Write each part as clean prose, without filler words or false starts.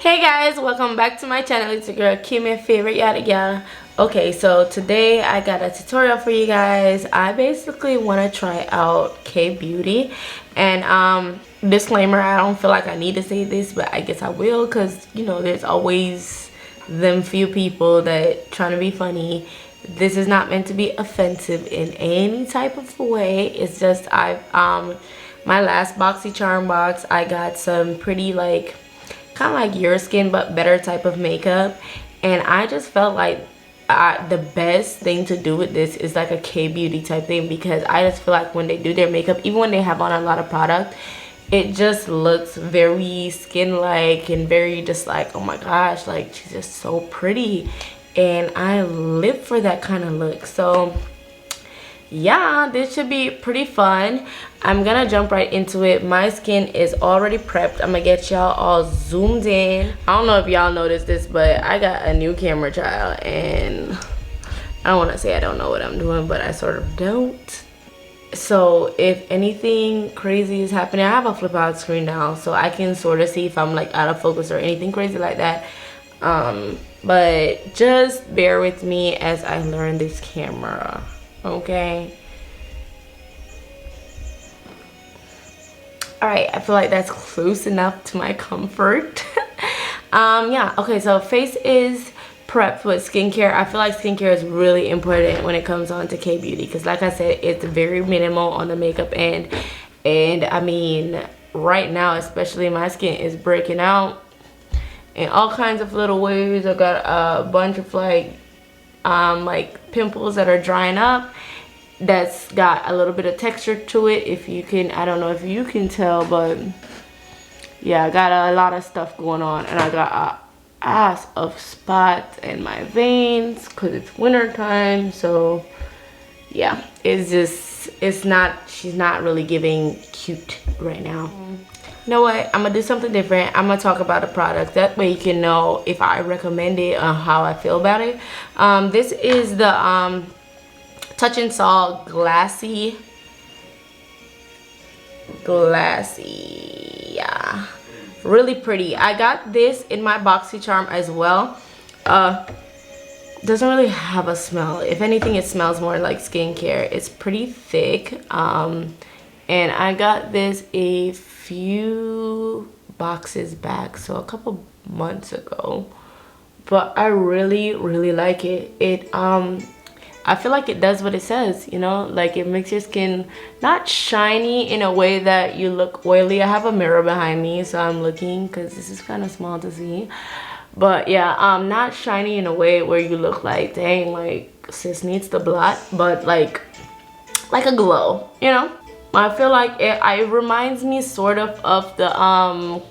Hey guys, welcome back to my channel. It's your girl Kymmi, favorite yada yada. Okay, so today I got a tutorial for you guys. I basically want to try out K-Beauty, and disclaimer, I don't feel like I need to say this, but I guess I will, because you know there's always them few people that trying to be funny. This is not meant to be offensive in any type of way. It's just my last BoxyCharm box, I got some pretty like kind of like your skin but better type of makeup, and I just felt like the best thing to do with this is like a K-Beauty type thing, because I just feel like when they do their makeup, even when they have on a lot of product, it just looks very skin-like and very just like, oh my gosh, like she's just so pretty, and I live for that kind of look. So yeah, this should be pretty fun. I'm gonna jump right into it. My skin is already prepped. I'm gonna get y'all all zoomed in. I don't know if y'all noticed this, but I got a new camera trial, and I don't want to say I don't know what I'm doing, but I sort of don't. So if anything crazy is happening, I have a flip out screen now, so I can sort of see if I'm like out of focus or anything crazy like that. But just bear with me as I learn this camera, okay? All right, I feel like that's close enough to my comfort. Yeah, okay, so face is prepped with skincare. I feel like skincare is really important when it comes on to K-Beauty, because like I said, it's very minimal on the makeup end. And I mean, right now, especially, my skin is breaking out in all kinds of little ways. I got a bunch of like pimples that are drying up, that's got a little bit of texture to it. If you can, I don't know if you can tell, but yeah, I got a lot of stuff going on, and I got a ass of spots in my veins because it's winter time. So yeah, it's just, she's not really giving cute right now. You know what, I'm gonna do something different. I'm gonna talk about the product, that way you can know if I recommend it or how I feel about it. This is the Touch and Salt Glassy, yeah, really pretty. I got this in my BoxyCharm as well. Doesn't really have a smell. If anything, it smells more like skincare. It's pretty thick, and I got this a few boxes back, so a couple months ago, but I really like it. I feel like it does what it says, you know, like it makes your skin not shiny in a way that you look oily. I have a mirror behind me, so I'm looking, because this is kind of small to see, but yeah, not shiny in a way where you look like, dang, like sis needs the blot, but like a glow, you know. I feel like it reminds me sort of the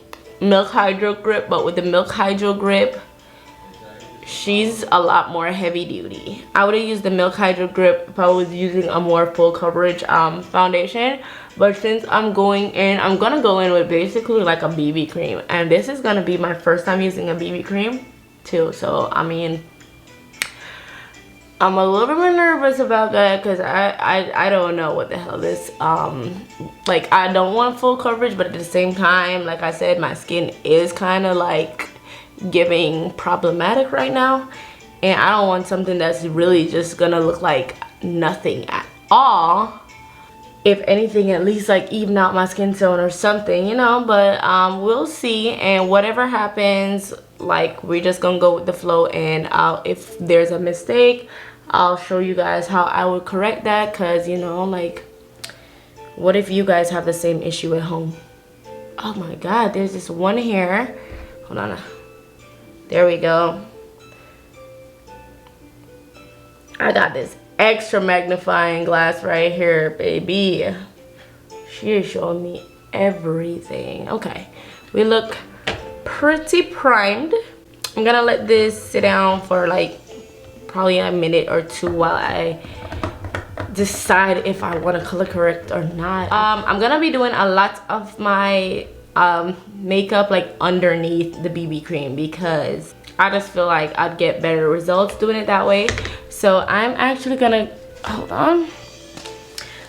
Milk Hydro Grip, but with the Milk Hydro Grip, she's a lot more heavy duty. I would have used the Milk Hydro Grip if I was using a more full coverage foundation, but since I'm gonna go in with basically like a BB cream, and this is gonna be my first time using a BB cream too. So I mean, I'm a little bit more nervous about that, because I don't know what the hell this like, I don't want full coverage, but at the same time, like I said, my skin is kind of like giving problematic right now, and I don't want something that's really just gonna look like nothing at all. If anything, at least like even out my skin tone or something, you know. But we'll see, and whatever happens, like, we're just gonna go with the flow, and if there's a mistake, I'll show you guys how I would correct that, because you know, like, what if you guys have the same issue at home? Oh my god, there's this one hair. Hold on. There we go. I got this extra magnifying glass right here, baby. She is showing me everything. Okay, we look pretty primed. I'm gonna let this sit down for like probably a minute or two while I decide if I want to color correct or not. I'm gonna be doing a lot of my makeup like underneath the BB cream, because I just feel like I'd get better results doing it that way. So I'm actually gonna, hold on,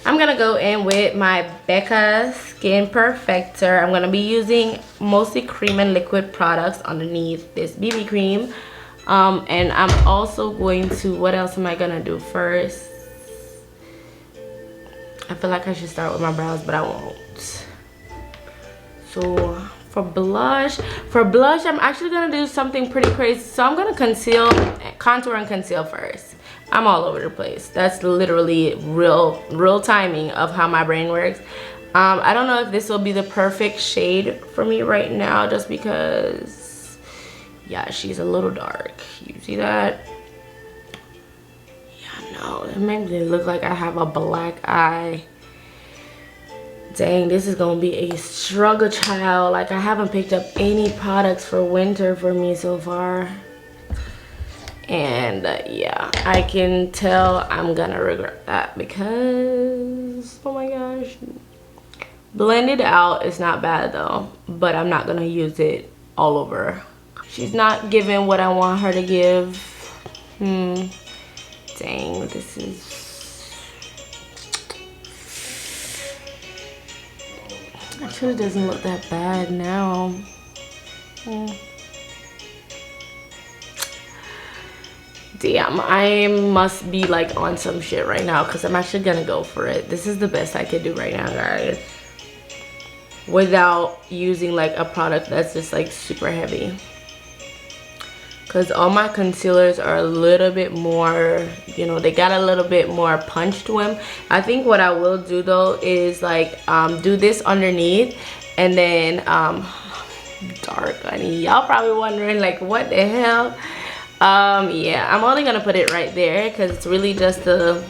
I'm gonna go in with my Becca Skin Perfector. I'm gonna be using mostly cream and liquid products underneath this BB cream. And I'm also going to, what else am I gonna do first? I feel like I should start with my brows, but I won't. So for blush, I'm actually gonna do something pretty crazy. So I'm gonna contour and conceal first. I'm all over the place. That's literally real timing of how my brain works. I don't know if this will be the perfect shade for me right now, just because, yeah, she's a little dark. You see that? Yeah, no, it makes me look like I have a black eye. Dang, this is gonna be a struggle, child. Like, I haven't picked up any products for winter for me so far. And yeah, I can tell I'm gonna regret that because, oh my gosh. Blended out is not bad though, but I'm not gonna use it all over. She's not giving what I want her to give. Dang, this is... Actually, it doesn't look that bad now. Damn, I must be like on some shit right now because I'm actually gonna go for it. This is the best I could do right now, guys, without using like a product that's just like super heavy, because all my concealers are a little bit more, you know, they got a little bit more punch to them. I think what I will do though is like do this underneath and then dark honey. Y'all probably wondering like what the hell. Yeah, I'm only gonna put it right there because it's really just to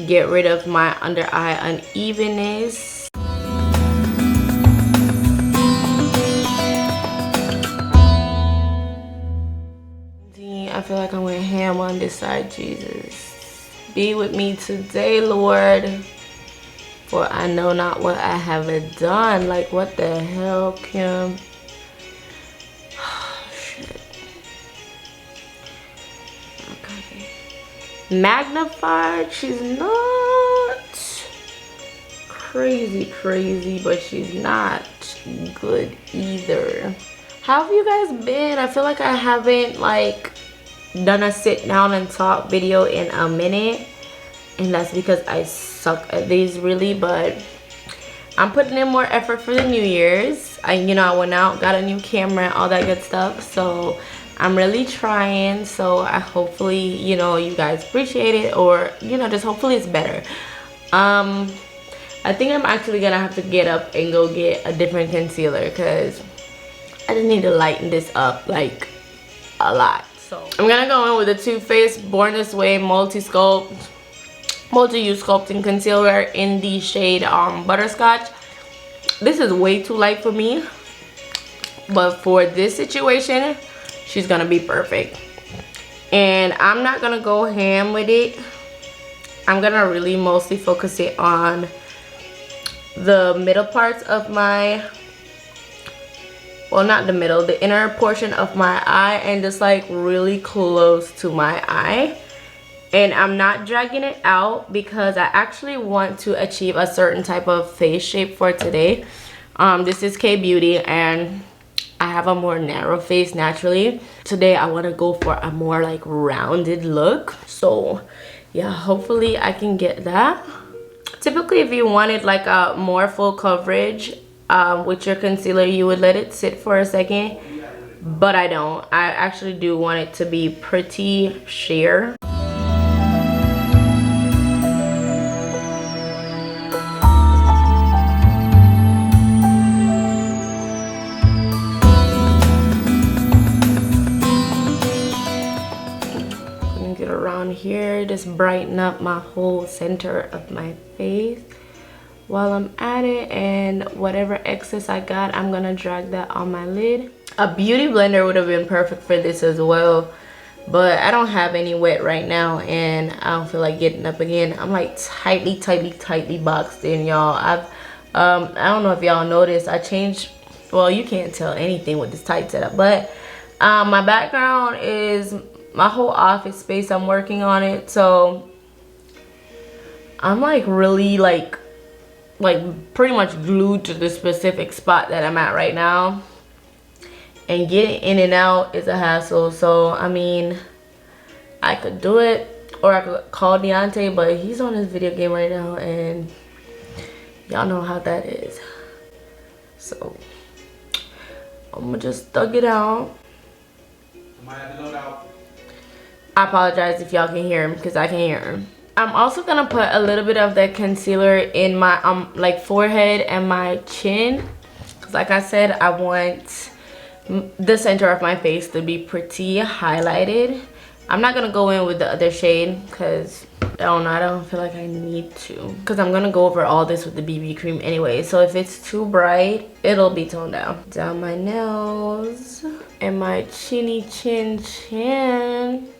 get rid of my under eye unevenness. I feel like I went ham on this side. Jesus, be with me today, Lord, for I know not what I have done. Like, what the hell, Kim? Shit. Okay. Magnified. She's not crazy, but she's not good either. How have you guys been? I feel like I haven't like done a sit down and talk video in a minute, and that's because I suck at these really, but I'm putting in more effort for the New Year's. I went out, got a new camera, all that good stuff, so I'm really trying. So I hopefully, you guys appreciate it, or just hopefully it's better. I think I'm actually gonna have to get up and go get a different concealer because I just need to lighten this up like a lot. So I'm gonna go in with the Too Faced Born This Way multi-use sculpting concealer in the shade Butterscotch. This is way too light for me, but for this situation she's gonna be perfect. And I'm not gonna go ham with it. I'm gonna really mostly focus it on the middle parts of my, well, not the middle, the inner portion of my eye, and just like really close to my eye. And I'm not dragging it out because I actually want to achieve a certain type of face shape for today. This is K Beauty and I have a more narrow face naturally. Today I want to go for a more like rounded look. So yeah, hopefully I can get that. Typically, if you wanted like a more full coverage with your concealer, you would let it sit for a second, but I don't. I actually do want it to be pretty sheer. Get around here, just brighten up my whole center of my face while I'm at it, and whatever excess I got, I'm gonna drag that on my lid. A beauty blender would have been perfect for this as well, but I don't have any wet right now and I don't feel like getting up again. I'm like tightly boxed in, y'all. I don't know if y'all noticed, I changed, well, you can't tell anything with this tight setup, but my background is my whole office space. I'm working on it, so I'm like really like pretty much glued to the specific spot that I'm at right now, and getting in and out is a hassle. So I mean, I could do it, or I could call Deontay, but he's on his video game right now, and y'all know how that is. So I'm gonna just thug it out. Might have to load out. I apologize if y'all can hear him, because I can hear him. I'm also gonna put a little bit of that concealer in my like forehead and my chin, because like I said, I want the center of my face to be pretty highlighted. I'm not gonna go in with the other shade because I don't feel like I need to, because I'm gonna go over all this with the BB cream anyway. So if it's too bright, it'll be toned down my nose and my chinny chin.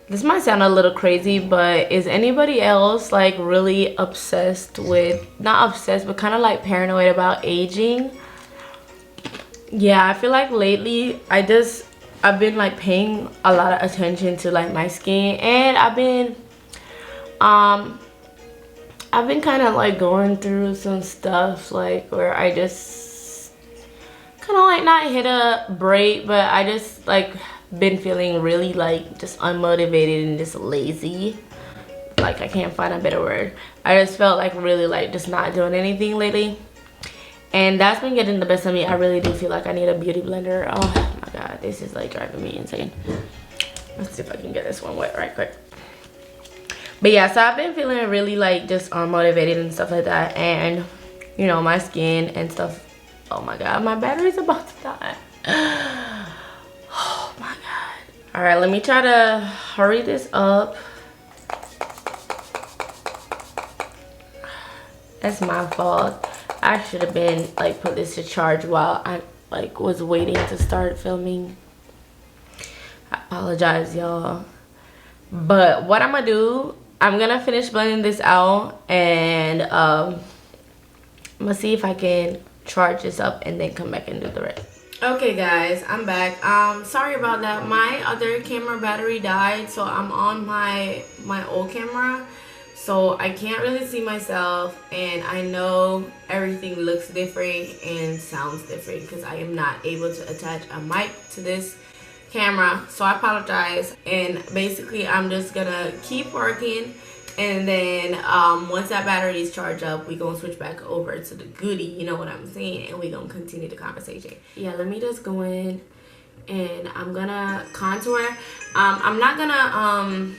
This might sound a little crazy, but is anybody else like really obsessed with, not obsessed, but kind of like paranoid about aging? Yeah, I feel like lately I've been like paying a lot of attention to like my skin, and I've been kind of like going through some stuff like where I just kind of like not hit a break, but I just like been feeling really like just unmotivated and just lazy. Like, I can't find a better word. I just felt like really like just not doing anything lately, and that's been getting the best of me. I really do feel like I need a beauty blender. Oh my god, this is like driving me insane. Let's see if I can get this one wet right quick. But yeah, so I've been feeling really like just unmotivated and stuff like that, and you know, my skin and stuff. Oh my god, my battery's about to die. Oh my god. All right, let me try to hurry this up. That's my fault. I should have been like put this to charge while I like was waiting to start filming. I apologize, y'all. But what I'm gonna do, I'm gonna finish blending this out, and I'm gonna see if I can charge this up and then come back and do the rest. Okay guys, I'm back. Sorry about that. My other camera battery died, so I'm on my old camera, so I can't really see myself, and I know everything looks different and sounds different because I am not able to attach a mic to this camera, so I apologize. And basically I'm just gonna keep working, and then once that battery is charged up, we gonna switch back over to the goodie, you know what I'm saying, and we gonna continue the conversation. Yeah, let me just go in and I'm gonna contour. I'm not gonna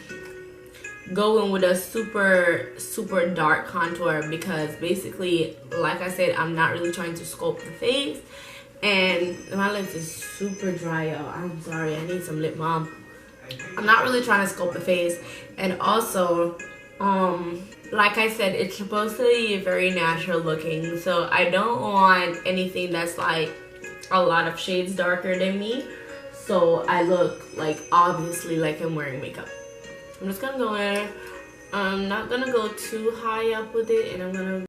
go in with a super dark contour, because basically, like I said, I'm not really trying to sculpt the face, and my lips is super dry, y'all. I'm sorry, I need some lip balm. I'm not really trying to sculpt the face, and also like I said, it's supposed to be very natural looking, so I don't want anything that's like a lot of shades darker than me, so I look like obviously like I'm wearing makeup. I'm just gonna go in. I'm not gonna go too high up with it, and I'm gonna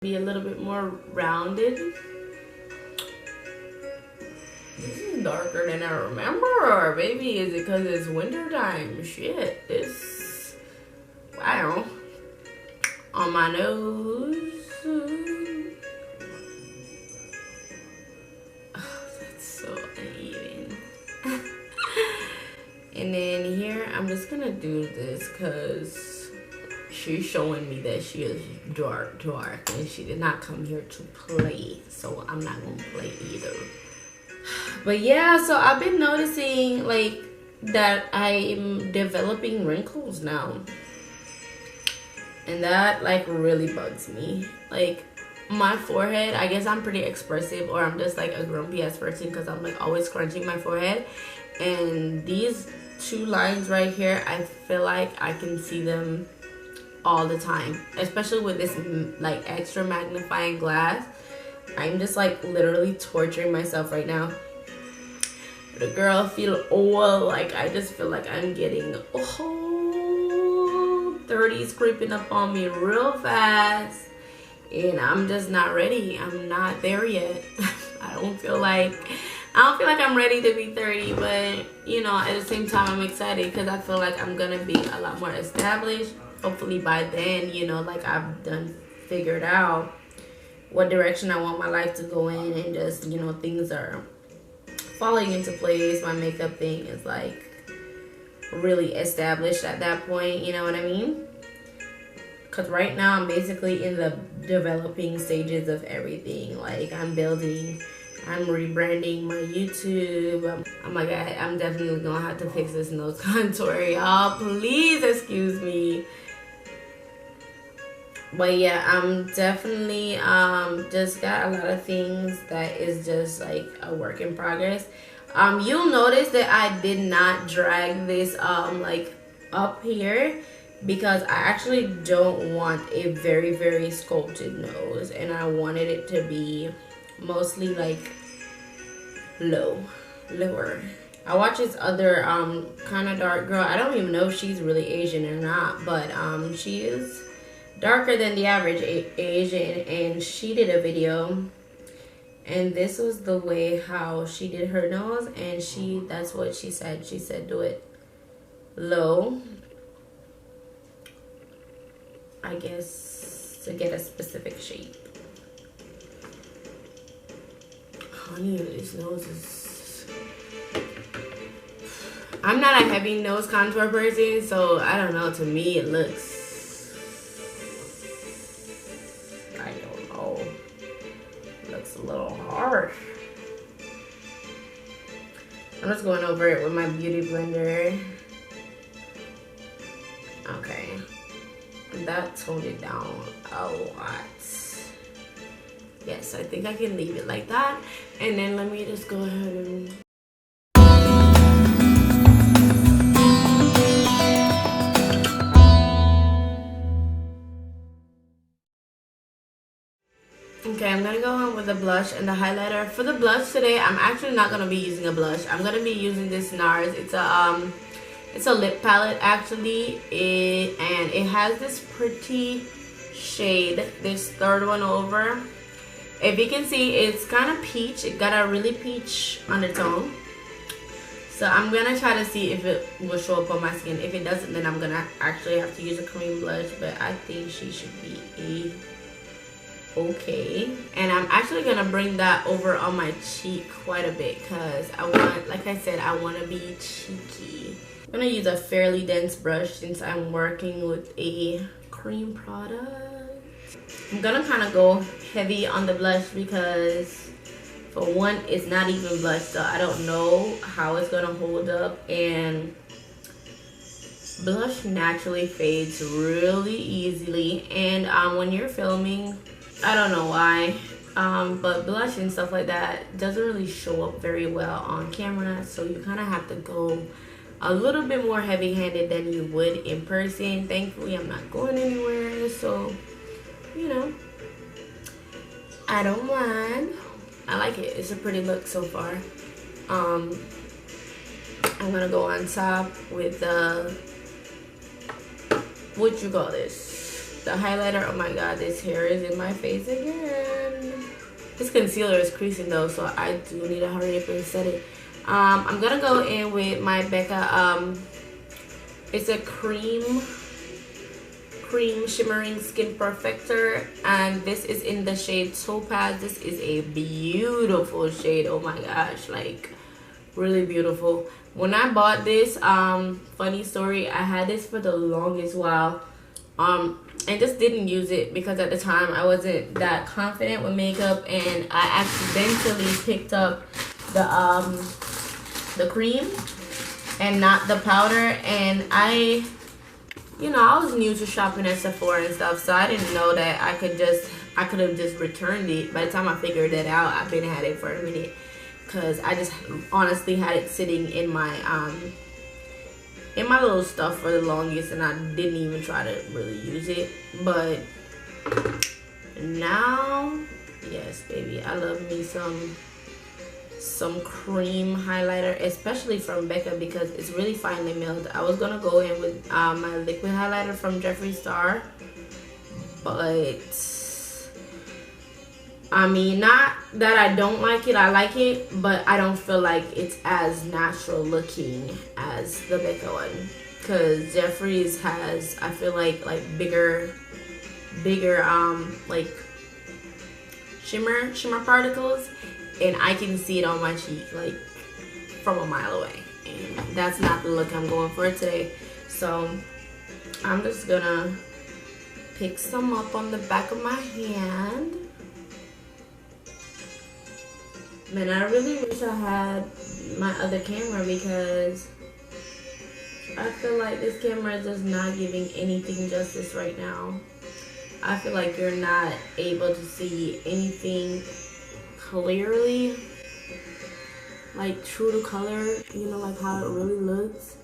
be a little bit more rounded. This is darker than I remember, or maybe is it because it's winter time? Shit, this, wow. On my nose. Oh, that's so uneven. And then here, I'm just gonna do this because she's showing me that she is dark, and she did not come here to play, so I'm not gonna play either. But yeah, so I've been noticing like that I'm developing wrinkles now, and that like really bugs me. Like my forehead, I guess I'm pretty expressive, or I'm just like a grumpy ass person because I'm like always scrunching my forehead, and these two lines right here, I feel like I can see them all the time, especially with this like extra magnifying glass. I'm just like literally torturing myself right now. The girl feel old, like I just feel like I'm getting 30s creeping up on me real fast, and I'm just not ready. I'm not there yet. I don't feel like I don't feel like I'm ready to be 30, but you know, at the same time, I'm excited because I feel like I'm gonna be a lot more established. Hopefully by then, you know, like I've done figured out what direction I want my life to go in, and just, you know, things are falling into place. My makeup thing is like really established at that point, you know what I mean? Because right now I'm basically in the developing stages of everything. Like I'm rebranding my YouTube. Oh my god, I'm definitely gonna have to fix this nose contour, y'all. Please excuse me. But yeah, I'm definitely just got a lot of things that is just like a work in progress. You'll notice that I did not drag this like up here because I actually don't want a very, very sculpted nose, and I wanted it to be mostly like lower. I watch this other kind of dark girl. I don't even know if she's really Asian or not, but she is darker than the average Asian, and she did a video, and this was the way how she did her nose, and that's what she said. She said do it low, I guess, to get a specific shape. Honey, this nose is... I'm not a heavy nose contour person, so I don't know. To me, it looks... I don't know. It looks a little harsh. I'm just going over it with my beauty blender. Okay. That toned it down a lot. Yes, I think I can leave it like that. And then let me just go ahead and... Okay, I'm gonna go on with the blush and the highlighter. For the blush today, I'm actually not gonna be using a blush. I'm gonna be using this NARS. It's a lip palette actually, and it has this pretty shade, this third one over. If you can see, it's kind of peach. It got a really peach undertone. So I'm gonna try to see if it will show up on my skin. If it doesn't, then I'm gonna actually have to use a cream blush, but I think she should be okay. And I'm actually gonna bring that over on my cheek quite a bit because I want, like I said, I want to be cheeky. I'm gonna use a fairly dense brush since I'm working with a cream product. I'm gonna kind of go heavy on the blush because for one, it's not even blush, so I don't know how it's gonna hold up, and blush naturally fades really easily. And when you're filming, I don't know why, but blush and stuff like that doesn't really show up very well on camera, so you kind of have to go a little bit more heavy-handed than you would in person. Thankfully, I'm not going anywhere, so you know, I don't mind. I like it. It's a pretty look so far. I'm gonna go on top with the, what you call this, the highlighter. Oh my god, this hair is in my face again. This concealer is creasing though, so I do need to hurry up and set it. I'm gonna go in with my Becca, it's a cream shimmering skin perfector, and this is in the shade Topaz. This is a beautiful shade. Oh my gosh, like really beautiful. When I bought this, funny story, I had this for the longest while, and just didn't use it because at the time I wasn't that confident with makeup, and I accidentally picked up the cream and not the powder, and I was new to shopping at Sephora and stuff, so I didn't know that I could have just returned it. By the time I figured that out, I've been had it for a minute because I just honestly had it sitting in my little stuff for the longest, and I didn't even try to really use it. But now, yes, baby, I love me some cream highlighter, especially from Becca because it's really finely milled. I was gonna go in with my liquid highlighter from Jeffree Star, but I mean, not that I don't like it, I like it, but I don't feel like it's as natural looking as the Becca one. Cause Jeffree's has, I feel like bigger like shimmer particles, and I can see it on my cheek like from a mile away, and that's not the look I'm going for today. So I'm just gonna pick some up on the back of my hand. Man, I really wish I had my other camera, because I feel like this camera is just not giving anything justice right now. I feel like you're not able to see anything clearly, like true to color, you know, like how it really looks.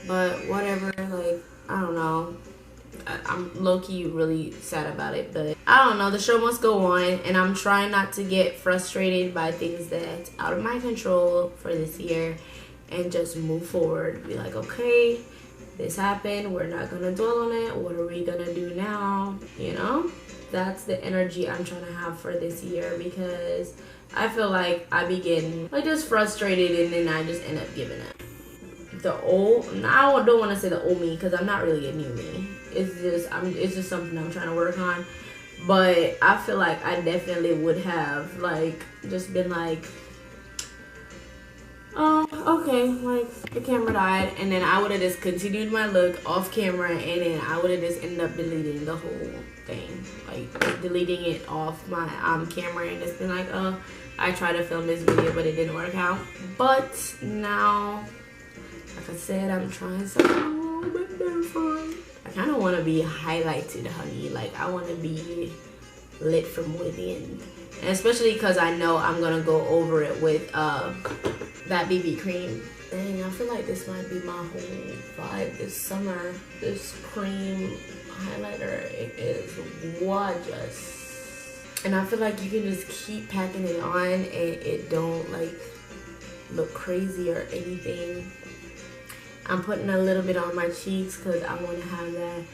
But whatever, like, I don't know. I'm low-key really sad about it, but I don't know, the show must go on, and I'm trying not to get frustrated by things that's out of my control for this year, and just move forward. Be like, okay, this happened, we're not gonna dwell on it, what are we gonna do now, you know? That's the energy I'm trying to have for this year, because I feel like I be getting like just frustrated, and then I just end up giving up. Now I don't want to say the old me, because I'm not really a new me. It's just something I'm trying to work on. But I feel like I definitely would have like just been like, oh, okay, like the camera died, and then I would have just continued my look off camera, and then I would have just ended up deleting the whole thing, like deleting it off my camera, and just been like, oh, I tried to film this video, but it didn't work out. But now, like I said, I'm trying something a little bit different. I kind of want to be highlighted, honey. Like, I want to be lit from within. And especially because I know I'm going to go over it with that BB cream. Dang, I feel like this might be my whole vibe this summer. This cream highlighter, it is gorgeous. And I feel like you can just keep packing it on, and it don't, like, look crazy or anything. I'm putting a little bit on my cheeks because I want to have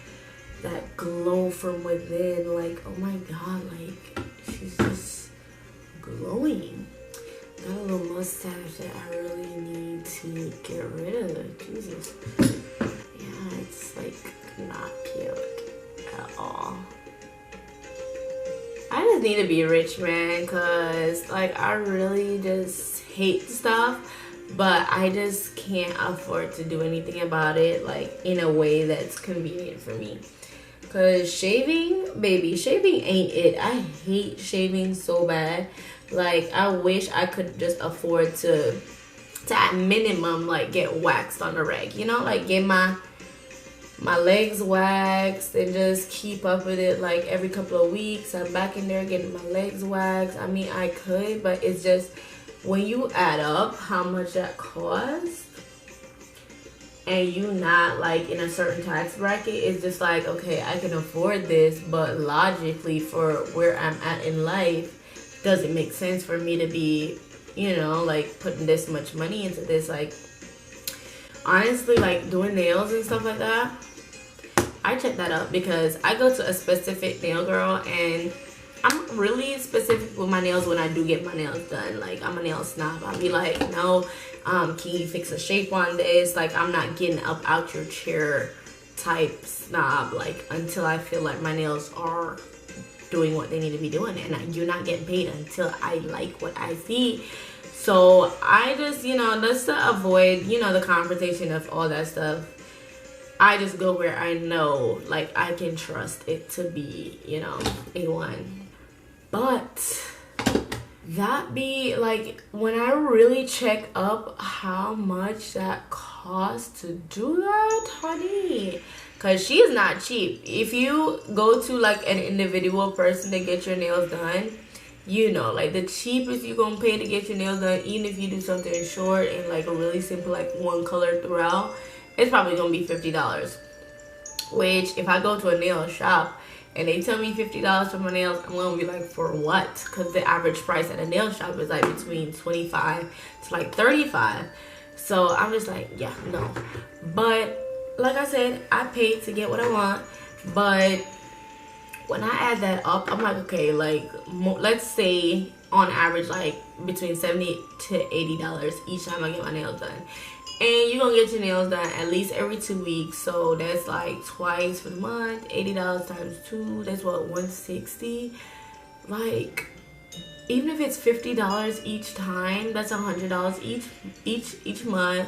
that glow from within. Like, oh my god, like, she's just glowing. Got a little mustache that I really need to get rid of. Jesus. Yeah, it's like not cute at all. I just need to be rich, man, because like I really just hate stuff. But I just can't afford to do anything about it, like, in a way that's convenient for me. Because shaving, baby, shaving ain't it. I hate shaving so bad. Like, I wish I could just afford to at minimum, like, get waxed on the reg. You know, like, get my legs waxed and just keep up with it, like, every couple of weeks. I'm back in there getting my legs waxed. I mean, I could, but it's just, when you add up how much that costs, and you not like in a certain tax bracket, it's just like, okay, I can afford this, but logically for where I'm at in life, doesn't make sense for me to be, you know, like putting this much money into this. Like, honestly, like doing nails and stuff like that, I check that up because I go to a specific nail girl, and I'm really specific with my nails when I do get my nails done. Like, I'm a nail snob. I'll be like, no, can you fix a shape on this? Like, I'm not getting up out your chair type snob, like, until I feel like my nails are doing what they need to be doing. And you're not getting paid until I like what I see. So I just, you know, just to avoid, you know, the confrontation of all that stuff, I just go where I know, like, I can trust it to be, you know, A1. But that be like, when I really check up how much that costs to do that, honey, because she is not cheap. If you go to like an individual person to get your nails done, you know, like the cheapest you're gonna pay to get your nails done, even if you do something short and like a really simple, like one color throughout, it's probably gonna be $50. Which, if I go to a nail shop and they tell me $50 for my nails, I'm gonna be like, for what? Because the average price at a nail shop is like between $25 to like $35. So I'm just like, yeah, no. But like I said, I paid to get what I want. But when I add that up, I'm like, okay, like let's say on average like between $70 to $80 each time I get my nails done. And you're gonna get your nails done at least every 2 weeks, so that's like twice for the month. $80 times 2, that's what, $160. Like, even if it's $50 each time, that's $100 each month,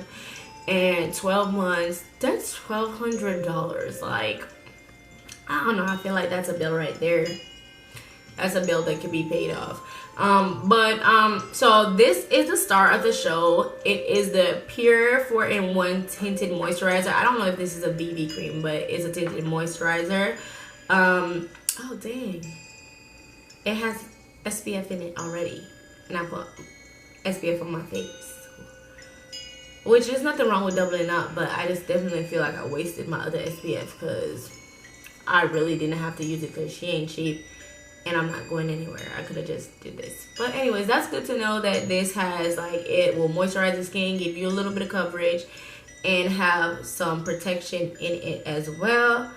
and 12 months, that's $1,200. Like, I don't know, I feel like that's a bill right there. That's a bill that could be paid off. So this is the star of the show. It is the Pure 4-in-1 Tinted Moisturizer. I don't know if this is a BB cream, but it's a tinted moisturizer. Oh dang. It has SPF in it already. And I put SPF on my face. Which is nothing wrong with doubling up, but I just definitely feel like I wasted my other SPF because I really didn't have to use it because she ain't cheap. And I'm not going anywhere. I could have just did this. But anyways, that's good to know that this has, like, it will moisturize the skin, give you a little bit of coverage, and have some protection in it as well.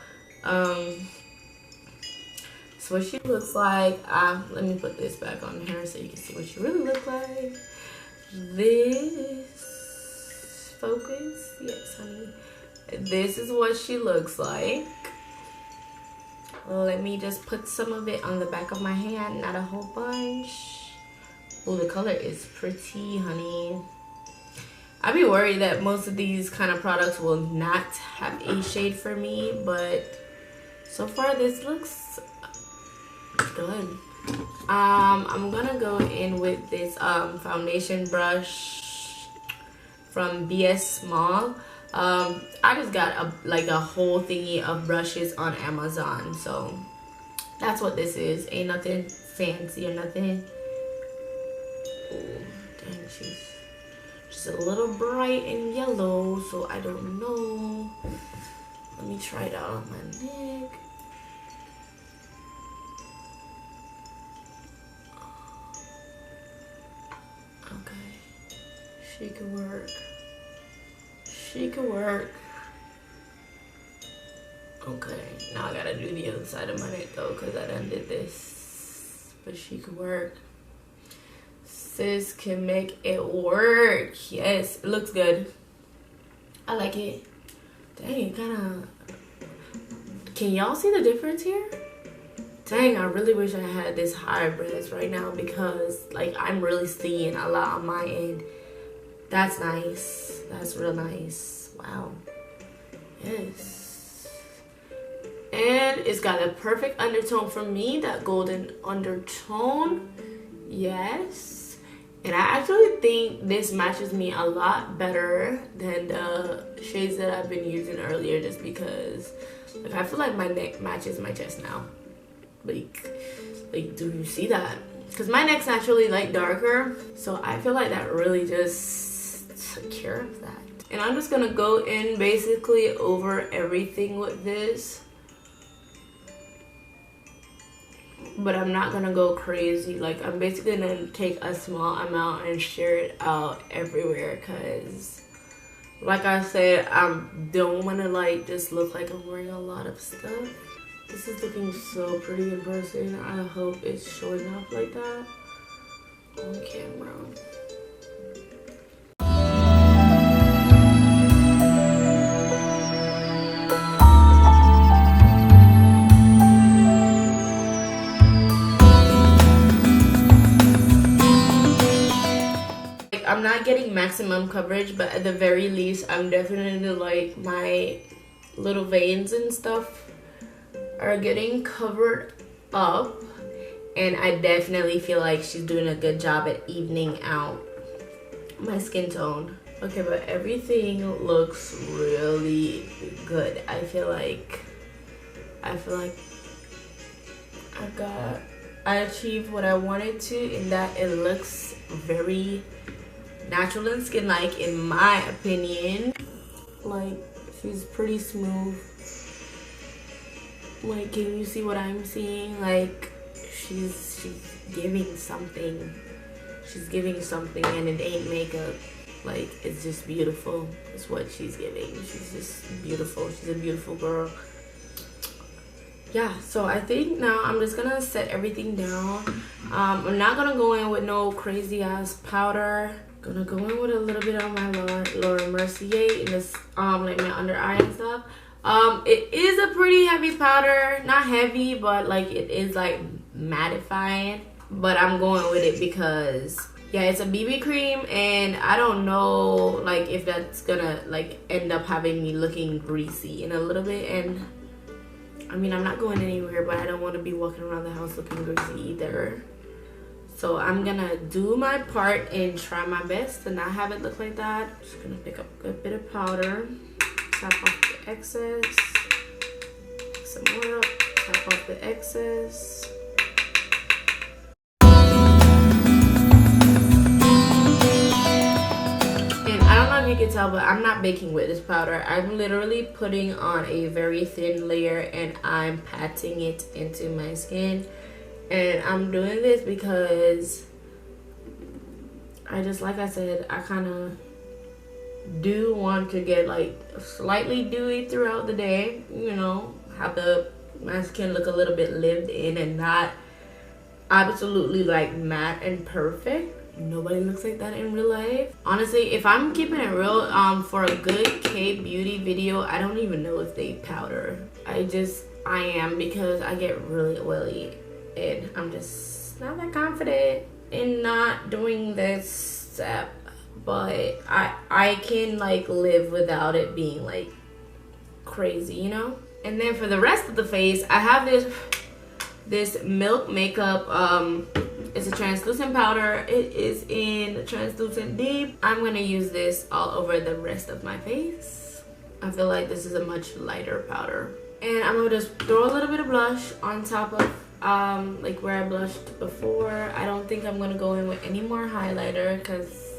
So what she looks like, let me put this back on her so you can see what she really looks like. This, focus, yes honey. This is what she looks like. Let me just put some of it on the back of my hand, not a whole bunch. Oh, the color is pretty, honey. I'd be worried that most of these kind of products will not have a shade for me, but so far this looks good. I'm gonna go in with this foundation brush from BS Small. I just got a whole thingy of brushes on Amazon, so that's what this is. Ain't nothing fancy or nothing. Oh, dang, she's just a little bright and yellow, so I don't know. Let me try it out on my neck. Okay, she can work. She could work. Okay, now I gotta do the other side of my neck though, because I done did this. But she could work. Sis can make it work. Yes, it looks good. I like it. Dang, it kinda... Can y'all see the difference here? Dang, I really wish I had this higher breast right now because, like, I'm really seeing a lot on my end. That's nice. That's real nice. Wow. Yes. And it's got a perfect undertone for me. That golden undertone. Yes. And I actually think this matches me a lot better than the shades that I've been using earlier, just because, like, I feel like my neck matches my chest now. Like, do you see that? Because my neck's naturally, like, darker. So I feel like that really just took care of that. And I'm just gonna go in basically over everything with this, but I'm not gonna go crazy. Like, I'm basically gonna take a small amount and share it out everywhere, because like I said, I don't want to like just look like I'm wearing a lot of stuff. This is looking so pretty in person. I hope it's showing up like that on camera. I'm not getting maximum coverage, but at the very least, I'm definitely, like, my little veins and stuff are getting covered up, and I definitely feel like she's doing a good job at evening out my skin tone. Okay, but everything looks really good. I feel like I achieved what I wanted to, in that it looks very natural and skin-like, in my opinion. Like, she's pretty smooth. Like, can you see what I'm seeing? Like, she's giving something. She's giving something, and it ain't makeup. Like, it's just beautiful. It's what she's giving. She's just beautiful. She's a beautiful girl. yeah, so I think now I'm just gonna set everything down. I'm not gonna go in with no crazy ass powder. Gonna go in with a little bit of my Laura Mercier in this like my under eye and stuff. It is a pretty heavy powder, not heavy, but like it is like mattifying. But I'm going with it because yeah, it's a BB cream, and I don't know like if that's gonna like end up having me looking greasy in a little bit. And I mean, I'm not going anywhere, but I don't want to be walking around the house looking greasy either. So I'm gonna do my part and try my best to not have it look like that. Just gonna pick up a good bit of powder, tap off the excess, pick some more up, tap off the excess. And I don't know if you can tell, but I'm not baking with this powder. I'm literally putting on a very thin layer and I'm patting it into my skin. And I'm doing this because I just, like I said, I kind of do want to get like slightly dewy throughout the day, you know, have my skin look a little bit lived in and not absolutely like matte and perfect. Nobody looks like that in real life. Honestly, if I'm keeping it real, for a good K-beauty video, I don't even know if they powder. I am, because I get really oily. And I'm just not that confident in not doing this step, but I can like live without it being like crazy, you know. And then for the rest of the face, I have this Milk Makeup. It's a translucent powder. It is in translucent deep. I'm gonna use this all over the rest of my face. I feel like this is a much lighter powder, and I'm gonna just throw a little bit of blush on top of like where I blushed before. I don't think I'm gonna go in with any more highlighter because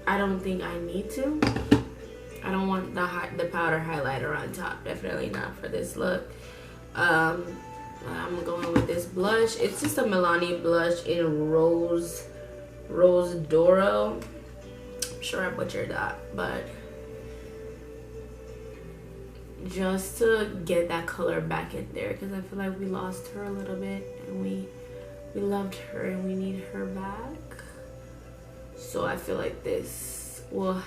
I don't think I need to. I don't want the powder highlighter on top. Definitely not for this look. I'm going with this blush. It's just a Milani blush in Rose Doro. I'm sure I butchered that, but just to get that color back in there, because I feel like we lost her a little bit and we loved her and we need her back. So I feel like this will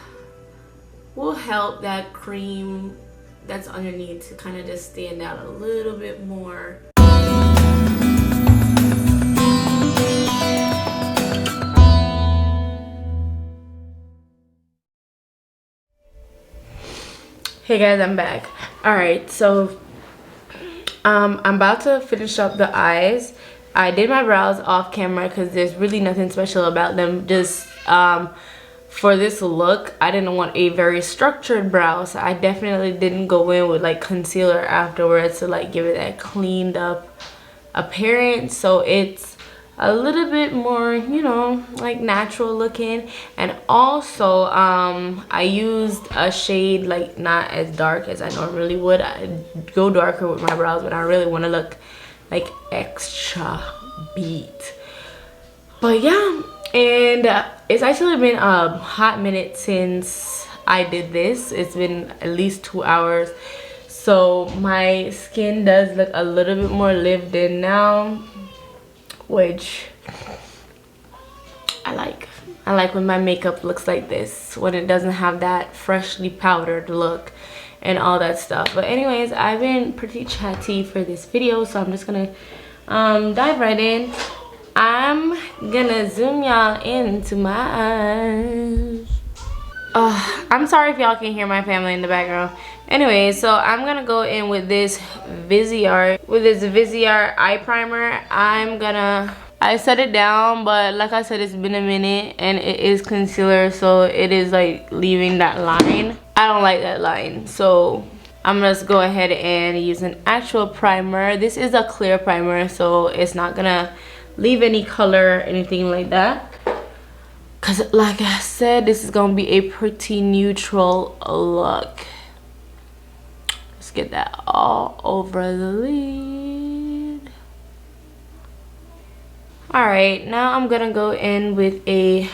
help that cream that's underneath to kind of just stand out a little bit more. Hey guys, I'm back. All right, so I'm about to finish up the eyes. I did my brows off camera because there's really nothing special about them. Just for this look, I didn't want a very structured brow, so I definitely didn't go in with like concealer afterwards to like give it that cleaned up appearance. So it's a little bit more, you know, like natural looking. And also I used a shade like not as dark as I normally would. I go darker with my brows when I really want to look like extra beat. But yeah, and it's actually been a hot minute since I did this. It's been at least 2 hours, so my skin does look a little bit more lived in now, which I like. I like when my makeup looks like this, when it doesn't have that freshly powdered look and all that stuff. But anyways, I've been pretty chatty for this video, so I'm just gonna dive right in. I'm gonna zoom y'all into my eyes. I'm sorry if y'all can hear my family in the background. Anyway, so I'm gonna go in with this Viseart eye primer. I set it down, but like I said, it's been a minute and it is concealer, so it is like leaving that line. I don't like that line, so I'm gonna just go ahead and use an actual primer. This is a clear primer, so it's not gonna leave any color or anything like that, because like I said, this is gonna be a pretty neutral look. Let's get that all over the lid. All right, now I'm gonna go in with a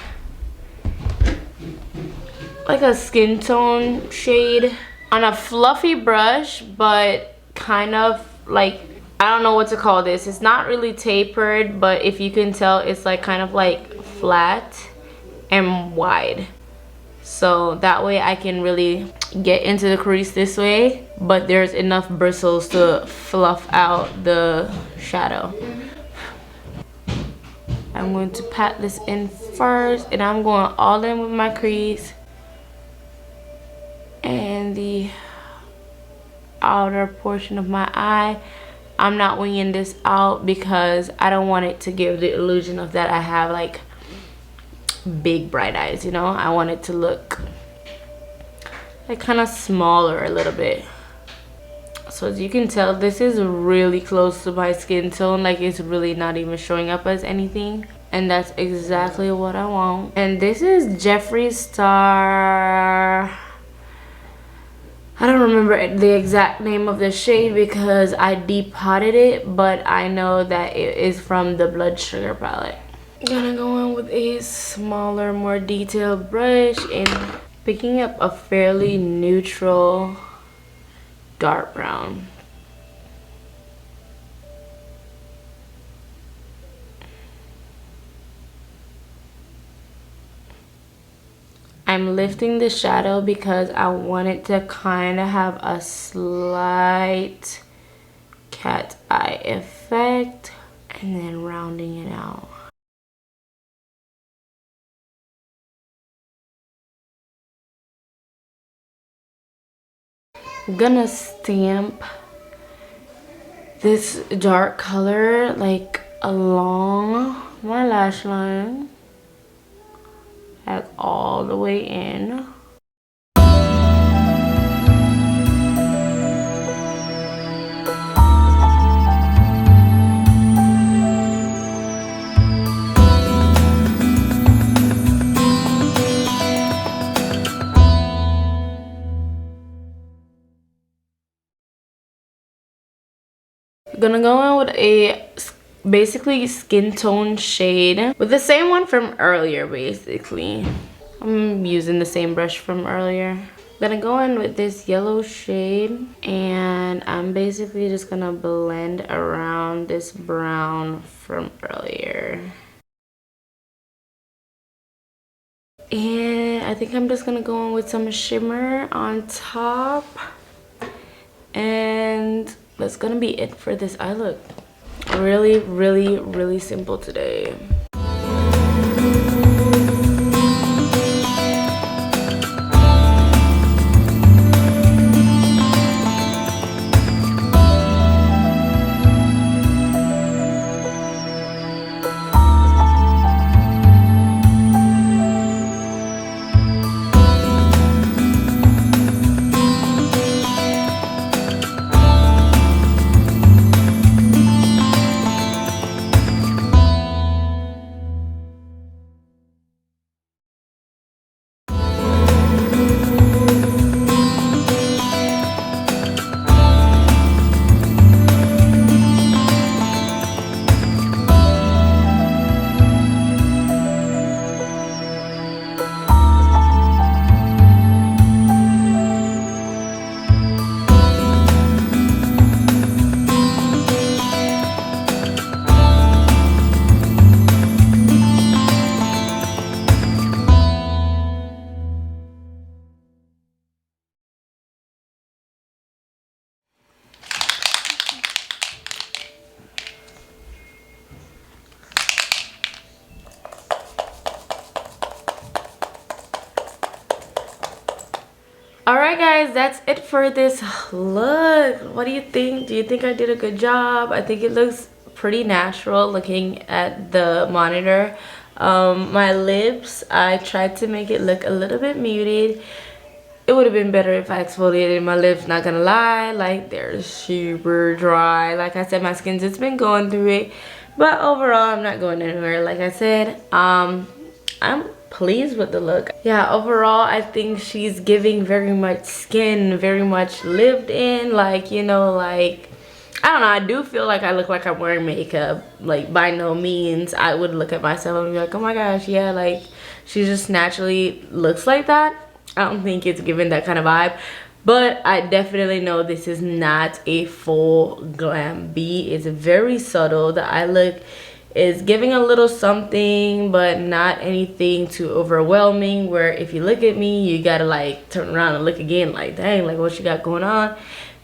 skin tone shade on a fluffy brush, but kind of like, I don't know what to call this. It's not really tapered, but if you can tell, it's like kind of like flat and wide. So that way I can really get into the crease this way, but there's enough bristles to fluff out the shadow. I'm going to pat this in first, and I'm going all in with my crease and the outer portion of my eye. I'm not winging this out because I don't want it to give the illusion of that I have like big bright eyes, you know. I want it to look like kind of smaller a little bit. So as you can tell, this is really close to my skin tone, like it's really not even showing up as anything, and that's exactly what I want. And this is Jeffree Star, I don't remember the exact name of the shade because I depotted it, but I know that it is from the Blood Sugar palette. I'm gonna go in with a smaller, more detailed brush and picking up a fairly neutral dark brown. I'm lifting the shadow because I want it to kind of have a slight cat eye effect, and then rounding it out. I'm gonna stamp this dark color like along my lash line, like all the way in. Gonna go in with a basically skin tone shade with the same one from earlier. Basically, I'm using the same brush from earlier. Gonna go in with this yellow shade, and I'm basically just gonna blend around this brown from earlier. And I think I'm just gonna go in with some shimmer on top, and that's gonna be it for this eye look. Really, really, really simple today. Alright guys, that's it for this look. What do you think? Do you think I did a good job? I think it looks pretty natural looking at the monitor. My lips, I tried to make it look a little bit muted. It would have been better if I exfoliated my lips, not gonna lie. Like, they're super dry. Like I said, my skin's just been going through it. But overall, I'm not going anywhere. Like I said, I'm pleased with the look. Yeah, overall I think she's giving very much skin, very much lived in, like, you know, like, I don't know, I do feel like I look like I'm wearing makeup. Like, by no means I would look at myself and be like, oh my gosh, yeah, like, she just naturally looks like that. I don't think it's giving that kind of vibe, but I definitely know this is not a full glam B. It's very subtle. The eye look is giving a little something, but not anything too overwhelming, where if you look at me, you gotta like turn around and look again, like dang, like what you got going on.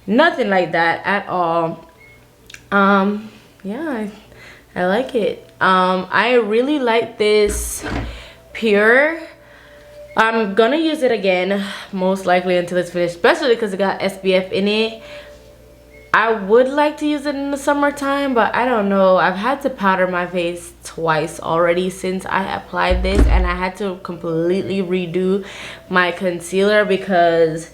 Nothing like that at all. Yeah, I like it. I really like this Pure. I'm gonna use it again most likely until it's finished, especially because it got SPF in it. I would like to use it in the summertime, but I don't know. I've had to powder my face twice already since I applied this, and I had to completely redo my concealer because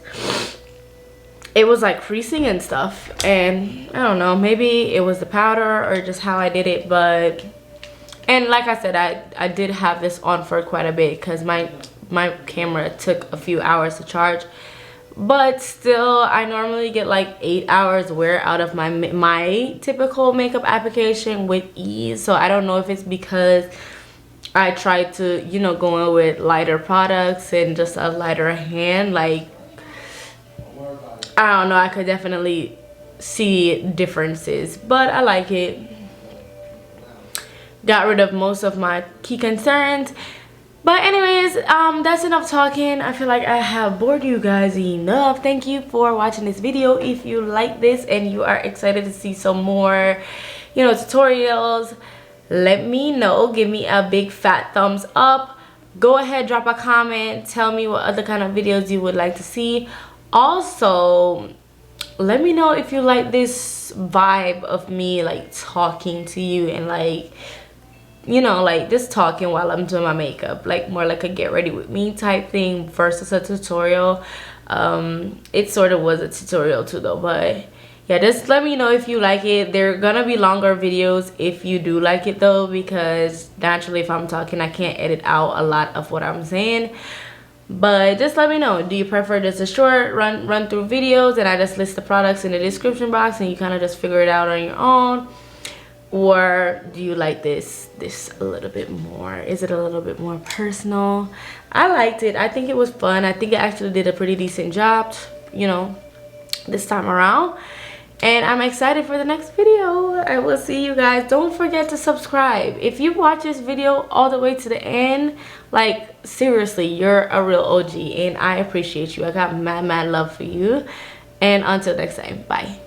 it was like creasing and stuff. And I don't know, maybe it was the powder or just how I did it. But, and like I said, I did have this on for quite a bit because my camera took a few hours to charge. But still, I normally get like 8 hours wear out of my typical makeup application with ease. So I don't know if it's because I try to, you know, go in with lighter products and just a lighter hand. Like, I don't know, I could definitely see differences, but I like it. Got rid of most of my key concerns. But anyways, that's enough talking. I feel like I have bored you guys enough. Thank you for watching this video. If you like this and you are excited to see some more, you know, tutorials, let me know. Give me a big fat thumbs up. Go ahead, drop a comment. Tell me what other kind of videos you would like to see. Also, let me know if you like this vibe of me like talking to you and like, you know, like just talking while I'm doing my makeup, like more like a get ready with me type thing versus a tutorial. It sort of was a tutorial too though, but yeah, just let me know if you like it. They're gonna be longer videos if you do like it though, because naturally if I'm talking I can't edit out a lot of what I'm saying. But just let me know, do you prefer just a short run through videos and I just list the products in the description box and you kind of just figure it out on your own? Or do you like this a little bit more? Is it a little bit more personal? I liked it. I think it was fun. I think it actually did a pretty decent job, you know, this time around. And I'm excited for the next video. I will see you guys. Don't forget to subscribe. If you watch this video all the way to the end, like seriously, you're a real OG and I appreciate you. I got mad love for you. And until next time, bye.